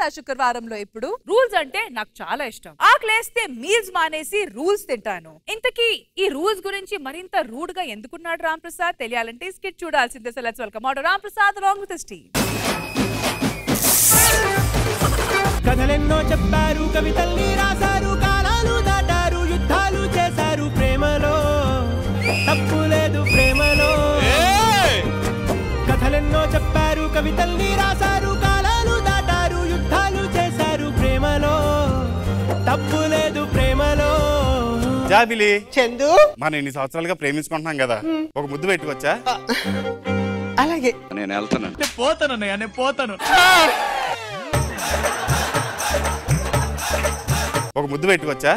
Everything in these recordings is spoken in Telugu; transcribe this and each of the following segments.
మన శుక్రవారంలో ఇప్పుడు రూల్స్ అంటే నాకు చాలా ఇష్టం. ఆకలేస్తే మీల్స్ మానేసి రూల్స్ తింటాను. ఇంతకీ ఈ రూల్స్ గురించి మరింత రూడ్ గా ఎందుకున్నాడు రామ్ ప్రసాద్ తెలియాలంటే స్కిట్ చూడాల్సిందే. So let's welcome Ram Prasad along with his team. కథలెన్నో చెప్పారు, కవితల్ని రాశారు, కాలాలు దాటారు, యుద్ధాలు చేశారు, ప్రేమలో తప్పు లేదు ప్రేమలో. కథలెన్నో చెప్పారు, కవితల్ని రాశారు, కాలాలు దాటారు, యుద్ధాలు చేశారు, ప్రేమలో తప్పు లేదు ప్రేమలో. జాబిలి చందు, మనం ఇన్ని సంవత్సరాలుగా ప్రేమించుకుంటున్నాం కదా, ఒక ముద్దు పెట్టుకోవచ్చా? అలాగే. నేను వెళ్తాను. పోతానన్నయ్య, నేను పోతాను. ఒక ముద్దు పెట్టుకోవచ్చా?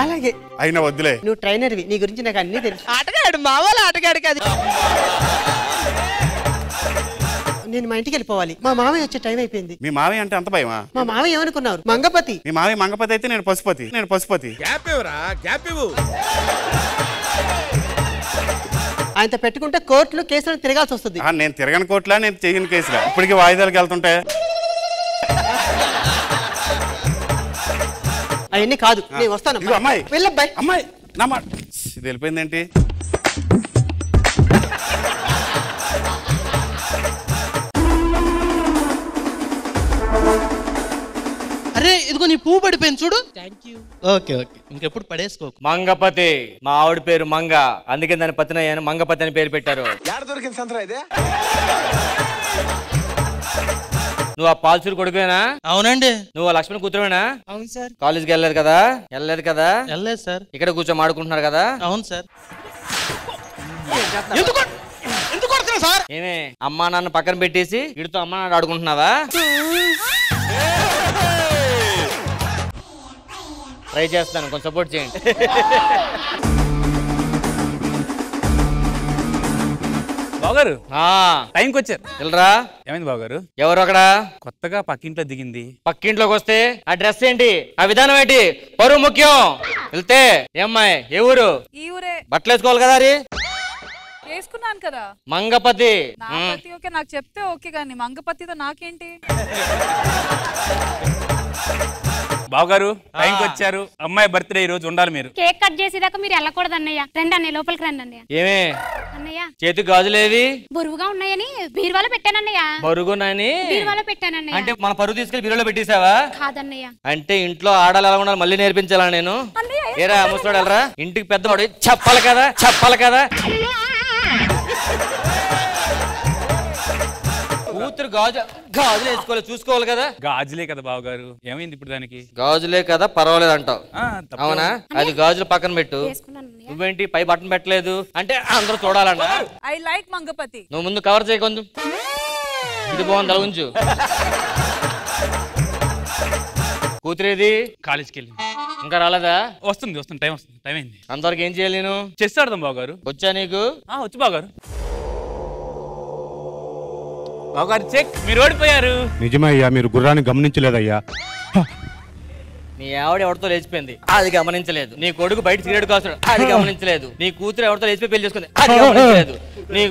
అలాగే. అయినా వద్దులే, నువ్వు ట్రైనర్వి, నీ గురించి నాకు అన్ని తెలుసు. ఆటగాడు మావాళ్ళు ఆటగాడు కాదు. నేను మా ఇంటికి వెళ్ళిపోవాలి, మా మామయ్య వచ్చే టైం అయిపోయింది. మీ మావయ్య అంటే అంత భయమా? మా మామయ్య ఏమనుకున్నారు, మంగపతి. మీ మావయ్య మంగపతి అయితే నేను పశుపతి. ఆయనతో పెట్టుకుంటే కోర్టులు కేసులు తిరగాల్సి వస్తుంది. నేను తిరగని కోర్టులా, నేను చేయని కేసులా? ఇప్పటికీ వాయిదాలకు వెళ్తుంటే అవన్నీ కాదు, నేను వస్తాను. అమ్మాయి వెళ్ళబ్బాయి. అమ్మాయి నా మాట ఇది వెళ్ళిపోయిందేంటి? అరే ఇదిగో నీ పువ్వు పడిపోయింది చూడు. ఓకే ఓకే, ఇంకెప్పుడు పడేసుకోకు. మంగపతి, మా ఆవిడ పేరు మంగ, అందుకే దాని పతినయ్యాను మంగపతి అని పేరు పెట్టారు. నువ్వు ఆ పాల్చూరు కొడుకువేనా? అవునండి. నువ్వు ఆ లక్ష్మణ్ కూతురువేనా? అవును సార్. కాలేజ్కి వెళ్ళలేదు కదా? వెళ్ళలేదు సార్. ఇక్కడ కూర్చొని ఆడుకుంటున్నారు కదా? అవును సార్. సార్ ఏమే అమ్మా నాన్న పక్కన పెట్టేసి ఇడితో అమ్మా నాన్న ఆడుకుంటున్నావా? ట్రై చేస్తాను, కొంచెం సపోర్ట్ చేయండి. బావగారు టైంకి వచ్చారు. వెళ్ళరా. ఏమైంది బావగారు? ఎవరు అక్కడ? కొత్తగా పక్కింట్లో దిగింది. పక్కింట్లోకి వస్తే ఆ డ్రెస్ ఏంటి, ఆ విధానం ఏంటి? పరువు ముఖ్యం. వెళ్తే ఏమ్మాయి ఏ ఊరు? ఈ ఊరే. బట్టలు వేసుకోవాలి కదా? అది వేసుకున్నాను కదా. మంగపతి. ఓకే, నాకు చెప్తే ఓకే, కానీ మంగపతితో నాకేంటి? బావగారు టైంకి వచ్చారు. అమ్మాయి బర్త్డే ఈ రోజు ఉండాలి. మీరు కేక్ కట్ చేసేదాకా మీరు వెళ్ళకూడదు అన్నయ్య. రండి అన్నయ్య, లోపలికి రండి అన్నయ్య. ఏమే అన్నయ్య చేతి గాజులేవి? బరువుగా ఉన్నాయని బీరువాలో పెట్టానన్నయ్య. బరుగునని బీరువాలో పెట్టానన్నయ్య. అంటే మన పరుగు తీసుకెళ్లి బీరువాలో పెట్టేసావా? కాదన్నయ్య. అంటే ఇంట్లో ఆడాలి ఎలా ఉండాలి మళ్ళీ నేర్పించాలా నేను? ఏరా ముసలోడెలరా, ఇంటికి పెద్దవాడు చెప్పాలి కదా. కూతురు గాజులు వేసుకోవాలి, చూసుకోవాలి కదా. గాజులే కదా బావగారు, ఏమైంది ఇప్పుడు దానికి? గాజులే కదా పర్వాలేదు అంటావు, అవునా? అది గాజులు పక్కన పెట్టు. నువ్వేంటి పై బటన్ పెట్టలేదు అంటే అందరూ చూడాలన్నా? I like Mangapathi. నువ్వు ముందు కవర్ చేయకొందు. ఇది బాగుంది, అలా ఉంచు. కూతురేది? కాలేజ్కి వెళ్ళింది. ఇంకా రాలేదా? వస్తుంది, టైం అయింది. అంతవరకు ఏం చేయాలి నేను? చెస్ ఆడదాం బావగారు. వచ్చా నీకు? వచ్చు బావగారు. బావగారు చెక్, మీరు ఓడిపోయారు. నిజమయ్యా, మీరు గుర్రాన్ని గమనించలేదయ్యా. నీ ఆవిడ ఎవరితో లేచిపోయింది, అది గమనించలేదు. నీ కొడుకు బయట సిగరెట్ కాస్తాడు, అది గమనించలేదు. నీ కూతురు ఎవరితో లేచిపోయి పెళ్లి చేసుకుంది, అది గమనించలేదు. నీ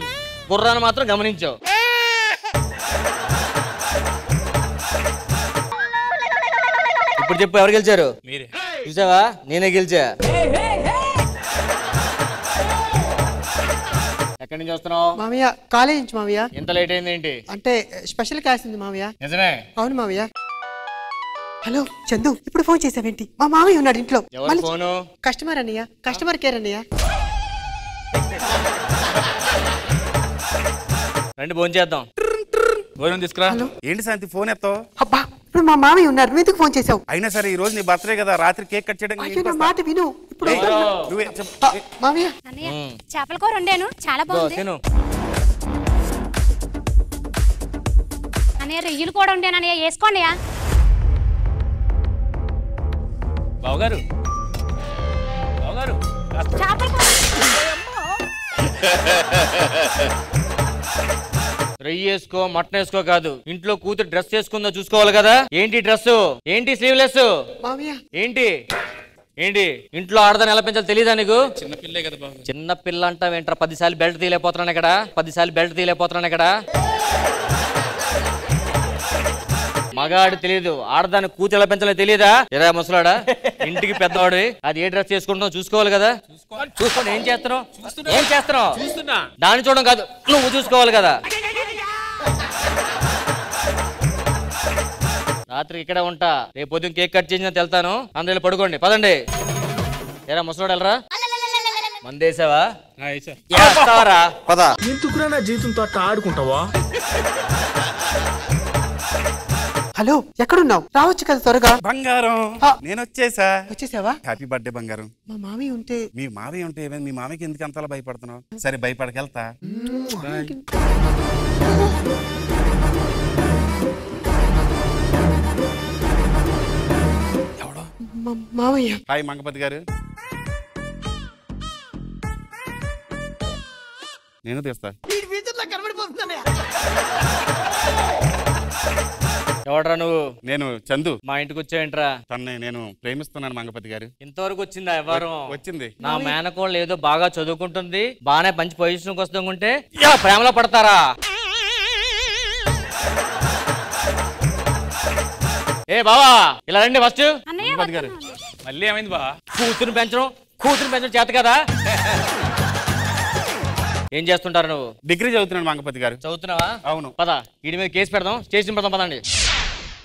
గుర్రాన్ని మాత్రం గమనించావు. ఇప్పుడు చెప్పు, ఎవరు గెలిచారు? మీరే. చూసావా, నేనే గెలిచా. ఎక్కడి నుంచి వస్తున్నావు? మామయ్య కాలేజ్ నుంచి. మామయ్య ఎంత లేట్ అయింది ఏంటి? అంటే స్పెషల్ క్లాస్ ఉంది మామయ్య. నిజమే? అవును మామయ్య. హలో చందు, ఇప్పుడు ఫోన్ చేసావేంటి? మా మామయ్య ఉన్నాడు ఇంట్లో. ఫోను? కస్టమర్ అన్నయ్య, కస్టమర్ కేర్ అన్నయ్య. రండి భోజనం చేద్దాం. భోజనం తీసుకురా. ఏంటి శాంతి ఫోన్ ఎత్తావు? అబ్బా, ఇప్పుడు మా మామయ్య ఉన్నారు, నువ్వు ఎందుకు ఫోన్ చేసావు? అయినా సరే ఈ రోజు నీ బర్త్డే కదా, రాత్రి కేక్ కట్ చేయడానికి మాట విను. ఇప్పుడు మామయ్య అన్నయ్య చేపల కూర వండాను, చాలా బాగుంది. అన్నయ్య రొయ్యలు కూడా వండాను అన్నయ్య, వేసుకోండి. బావగారు చేపల కూర. రొయ్యి వేసుకో, మటన్ వేసుకో కాదు, ఇంట్లో కూతురు డ్రెస్ వేసుకుందో చూసుకోవాలి కదా. ఏంటి డ్రెస్ ఏంటి? స్లీవ్లెస్ ఏంటి? ఇంట్లో ఆడదాన్ని ఎలా పెంచాలి తెలియదా నీకు? చిన్నపిల్లే కదా బాబు. చిన్న పిల్ల అంటావేంట్రా? 10 సార్లు బెల్ట్ తీయలేకపోతున్నాను ఇక్కడ. మగాడు తెలియదు, ఆడదాన్ని కూతురు ఎలా పెంచాలో తెలియదా? ఎరా ముసలాడా, ఇంటికి పెద్దవాడు, అది ఏ డ్రెస్ చేసుకుంటున్నావు చూసుకోవాలి కదా. చూసుకోండి. ఏం చేస్తున్నావు? ఏం చేస్తున్నావు? దాన్ని చూడడం కాదు, నువ్వు చూసుకోవాలి కదా. రాత్రి ఇక్కడే ఉంటా, రేపు పొద్దున్న కేక్ కట్ చేసిన వెళ్తాను. అందరూ పడుకోండి, పదండి. ఎరా ముసలాడు వెళ్ళరా. మందేసావా? ఎందుకురా నా జీవితంతో అట్లా ఆడుకుంటావా? హలో, ఎక్కడున్నావు? రావచ్చు కదా త్వరగా. బంగారం, నేను వచ్చేసా. వచ్చేసావా? హ్యాపీ బర్త్డే బంగారం. మా మామయ్య ఉంటే. మీ మామయ్య ఉంటే ఏమైంది? మీ మామయ్యకి ఎందుకు అంతలా భయపడుతున్నావు? సరే భయపడకెళ్తా. ఎవడో మామయ్య. హాయ్ మంగపతి గారు. నేను తీస్తా. ఎవడరా నువ్వు? నేను చందు. మా ఇంటికి వచ్చాయంట్రా? తన్నే నేను ప్రేమిస్తున్నాను మంగపతి గారు. ఇంతవరకు వచ్చిందా ఎవరు? వచ్చింది. నా మేనకోళ్ళు ఏదో బాగా చదువుకుంటుంది, బాగానే మంచి పొజిషన్ వస్తుంటే ప్రేమలో పడతారా? ఏ బావా ఇలా రండి ఫస్ట్. మంగపతి గారు మళ్ళీ ఏమైంది బా? కూతురు పెంచడం చేత కదా. ఏం చేస్తుంటారు నువ్వు? డిగ్రీ చదువుతున్నాను మంగపతి గారు. చదువుతున్నావా? అవును. పద, వీడి మీద కేసు పెడదాం, స్టేషన్ పెడదాం, పదండి.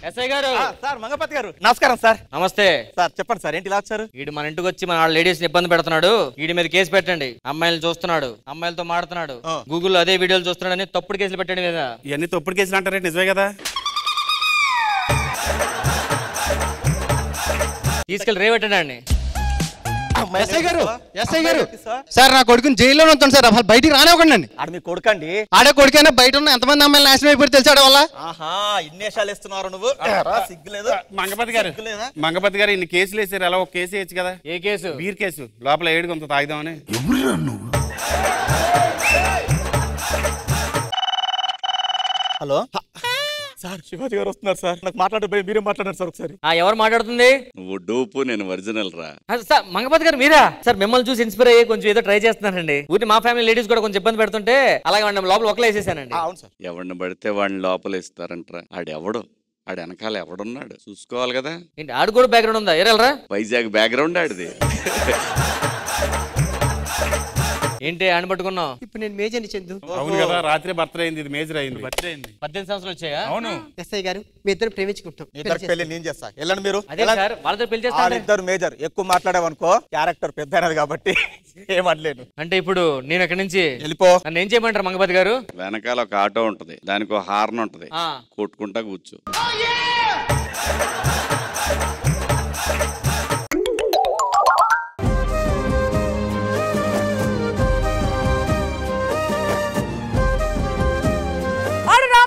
ఎస్ఐ గారు. సార్ మంగపతి గారు నమస్కారం సార్. నమస్తే సార్. చెప్పండి సార్, ఏంటి ఇలా వచ్చారు? వీడు మన ఇంటికి వచ్చి మన లేడీస్ ఇబ్బంది పెడుతున్నాడు, వీడి మీద కేసు పెట్టండి. అమ్మాయిలు చూస్తున్నాడు, అమ్మాయిలతో మాడుతున్నాడు, గూగుల్లో అదే వీడియోలు చూస్తున్నాడు అని తప్పుడు కేసులు పెట్టండి మీద. ఇవన్నీ తప్పుడు కేసులు అంటారే, నిజమే కదా? తీసుకెళ్ళి రేవెట్టండి. ఎస్ఐ గారు సార్, నా కొడుకుని జైల్లో ఉంటాను సార్, అసలు బయటికి రానివ్వకండి. ఆడ మీ కొడుకండి. ఆడే కొడుకైనా బయట ఉన్న ఎంతమంది అమ్మాయిలు నాశనం అయిపోయి తెలిసాడు వల్ల. ఆహా, ఇన్నేషాలు ఇస్తున్నారు నువ్వు. సిగ్గులేదు మంగపతి గారు ఇన్ని కేసులు వేసారు, ఎలా ఒక కేసు వేయచ్చు కదా? ఏ కేసు? Beer case. లోపల ఏడు కొంత తాగుదామని. హలో సార్, శివాజీ గారు వస్తున్నారు సార్. నాకు మాట్లాడే మీరే మాట్లాడారు సార్ ఒకసారి. ఎవరు మాట్లాడుతుంది? నువ్వు డోపు, నేను ఒరిజినల్ రా. సార్ మంగపతి గారు మీరా? సార్ మిమ్మల్ని చూసి ఇన్స్పైర్ అయ్యి కొంచెం ఏదో ట్రై చేస్తున్నానండి. ఊరి మా ఫ్యామిలీ లేడీస్ కూడా కొంచెం ఇబ్బంది పెడుతుంటే అలాగే లోపల ఒకలా వేసేసానండి. అవును సార్. ఎవరిని పడితే వాడిని లోపల ఇస్తారంటరా. ఆడెవడు, ఆడ వెనకాల ఎవడున్నాడు చూసుకోవాలి కదా. ఏంటి ఆడు కూడా బ్యాక్గ్రౌండ్ ఉందా? ఏరల్రా వైజాగ్ బ్యాక్గ్రౌండ్ ఆడిది. ఏంటి ఆడ పట్టుకున్నావు? ఇప్పుడు నేను మేజర్ని చందు. అవును కదా, రాత్రి బర్త్డే అయింది, ఇది మేజర్ అయింది. 18 సంవత్సరాలు వచ్చాయా? అవును. ఎస్ఐ గారు, మీ ఇద్దరు ప్రేమించుకుంటాం. పెళ్లి నేను చేస్తా, వెళ్ళండి మీరు. అదే సార్, వాళ్ళతో పెళ్లి చేస్తాను. ఇద్దరు మేజర్. ఎక్కువ మాట్లాడావనుకో క్యారెక్టర్ పెద్ద అయినది కాబట్టి ఏమనలేను. అంటే ఇప్పుడు నేను ఎక్కడి నుంచి వెళ్ళిపో. నన్ను ఏం చేయమంటారు మంగపతి గారు? వెనకాల ఒక ఆటో ఉంటది, దానికి ఒక హార్న్ ఉంటది, కొట్టుకుంటా కూర్చో.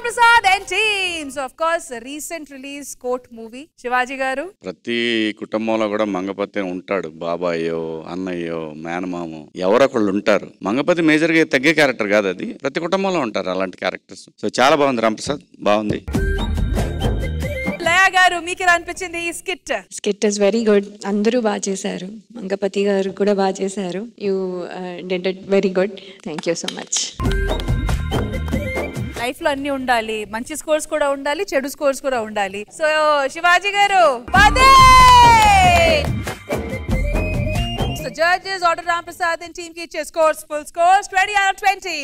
Prasad and teams, of course, recent release court movie. Shivaji గారు, ప్రతి కుటుంబంలో కూడా మంగపతి ఉంటాడు. బాబాయో, అన్నయ్యో, మేనమామో ఎవరొకళ్ళు ఉంటారు. మంగపతి మేజర్ గా తగ్గే క్యారెక్టర్ కాదు, అది ప్రతి కుటుంబంలో ఉంటారు అలాంటి క్యారెక్టర్స్. సో చాలా బాగుంది రాంప్రసాద్, బాగుంది. లయా గారు, మీకు ఎలా అనిపించింది ఈ skit? Skit is very good. అందరూ బాగా చేశారు, మంగపతి గారు కూడా బాగా చేశారు. You did it very good. Thank you so much. Life లో అన్ని ఉండాలి, మంచి స్కోర్స్ కూడా ఉండాలి, చెడు స్కోర్స్ కూడా ఉండాలి. సో శివాజీ గారు, so judges order Ramprasad and team కి ఇచ్చే scores, full scores 20 out of 20.